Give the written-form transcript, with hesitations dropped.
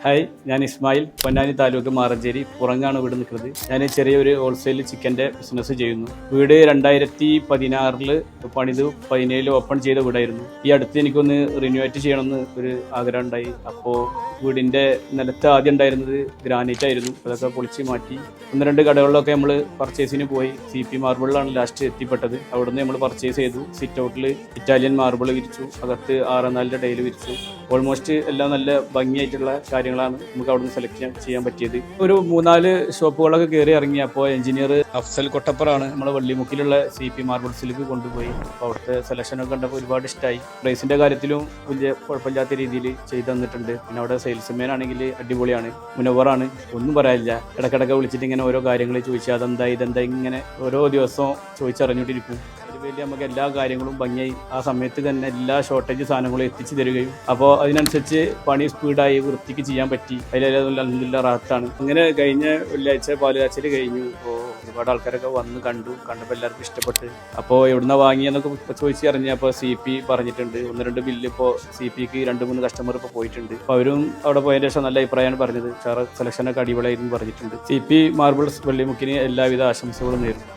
Hi, ഞാൻ ഇസ്മായിൽ, പൊന്നാനി താലൂക്ക് മാറഞ്ചേരി പുറങ്ങാണ് വീട് നിൽക്കുന്നത്. ഞാൻ ചെറിയൊരു ഹോൾസെയിൽ ചിക്കൻ്റെ ബിസിനസ് ചെയ്യുന്നു. വീട് 2016 പണിത് 2017 ഓപ്പൺ ചെയ്ത വീടായിരുന്നു. ഈ അടുത്ത് എനിക്കൊന്ന് റിനോവേറ്റ് ചെയ്യണമെന്ന് ഒരു ആഗ്രഹം ഉണ്ടായി. അപ്പോൾ വീടിൻ്റെ നിലത്ത് ആദ്യം ഉണ്ടായിരുന്നത് ഗ്രാനൈറ്റ് ആയിരുന്നു. അതൊക്കെ പൊളിച്ച് മാറ്റി 1-2 കടകളിലൊക്കെ നമ്മൾ പർച്ചേസിന് പോയി. CP മാർബിളിലാണ് ലാസ്റ്റ് എത്തിപ്പെട്ടത്. അവിടുന്ന് നമ്മൾ പർച്ചേസ് ചെയ്തു. സിറ്റ് ഔട്ടിൽ ഇറ്റാലിയൻ മാർബിൾ വിരിച്ചു, അകത്ത് 6-4 ടൈൽ വിരിച്ചു. ഓൾമോസ്റ്റ് എല്ലാം നല്ല ഭംഗിയായിട്ടുള്ള കാര്യങ്ങളാണ് നമുക്ക് അവിടുന്ന് സെലക്ട് ചെയ്യാൻ പറ്റിയത്. ഒരു 3-4 ഷോപ്പുകളൊക്കെ കയറി ഇറങ്ങിയപ്പോൾ എഞ്ചിനീയർ അഫ്സൽ കൊട്ടപ്പറാണ് നമ്മളെ വള്ളിമുക്കിലുള്ള CP മാർബിൾസിലേക്ക് കൊണ്ടുപോയി. അപ്പോൾ അവിടുത്തെ സെലക്ഷനൊക്കെ കണ്ടപ്പോൾ ഒരുപാട് ഇഷ്ടമായി. പ്രൈസിൻ്റെ കാര്യത്തിലും വലിയ കുഴപ്പമില്ലാത്ത രീതിയിൽ ചെയ്തു തന്നിട്ടുണ്ട്. പിന്നെ അവിടെ സെയിൽസ്മാൻ ആണെങ്കിൽ അടിപൊളിയാണ്, മുനവറാണ്, ഒന്നും പറയാനില്ല. ഇടയ്ക്കിടയ്ക്ക് വിളിച്ചിട്ട് ഇങ്ങനെ ഓരോ കാര്യങ്ങൾ ചോദിച്ചാൽ അതെന്താ ഇതെന്താ ഇങ്ങനെ ഓരോ ദിവസവും ചോദിച്ചറിഞ്ഞുകൊണ്ടിരിക്കും. അതിനുവേണ്ടി നമുക്ക് എല്ലാ കാര്യങ്ങളും ഭംഗിയായി ആ സമയത്ത് തന്നെ എല്ലാ ഷോർട്ടേജ് സാധനങ്ങളും എത്തിച്ചു തരികയും അപ്പോൾ അതിനനുസരിച്ച് പണി സ്പീഡായി വൃത്തിക്ക് ചെയ്യാൻ പറ്റി. അതിലെല്ലാം റാത്താണ്. അങ്ങനെ കഴിഞ്ഞ വെള്ളിയാഴ്ച പാലുകാച്ചൽ കഴിഞ്ഞു. അപ്പോൾ ഒരുപാട് ആൾക്കാരൊക്കെ വന്ന് കണ്ടപ്പോൾ എല്ലാവർക്കും ഇഷ്ടപ്പെട്ട്. അപ്പോൾ എവിടുന്ന വാങ്ങിയെന്നൊക്കെ ചോദിച്ച് അറിഞ്ഞപ്പോൾ CP പറഞ്ഞിട്ടുണ്ട്. 1-2 ബില്ല് ഇപ്പോൾ CPക്ക് 2-3 കസ്റ്റമർ ഇപ്പോൾ പോയിട്ടുണ്ട്. അപ്പോൾ അവരും അവിടെ പോയതിന് ശേഷം നല്ല അഭിപ്രായമാണ് പറഞ്ഞത്. സെലക്ഷനൊക്കെ അടിപൊളിയായിരുന്നു പറഞ്ഞിട്ടുണ്ട്. CP മാർബിൾസ് വള്ളിമുക്കിന് എല്ലാവിധ ആശംസകളും നേരുന്നു.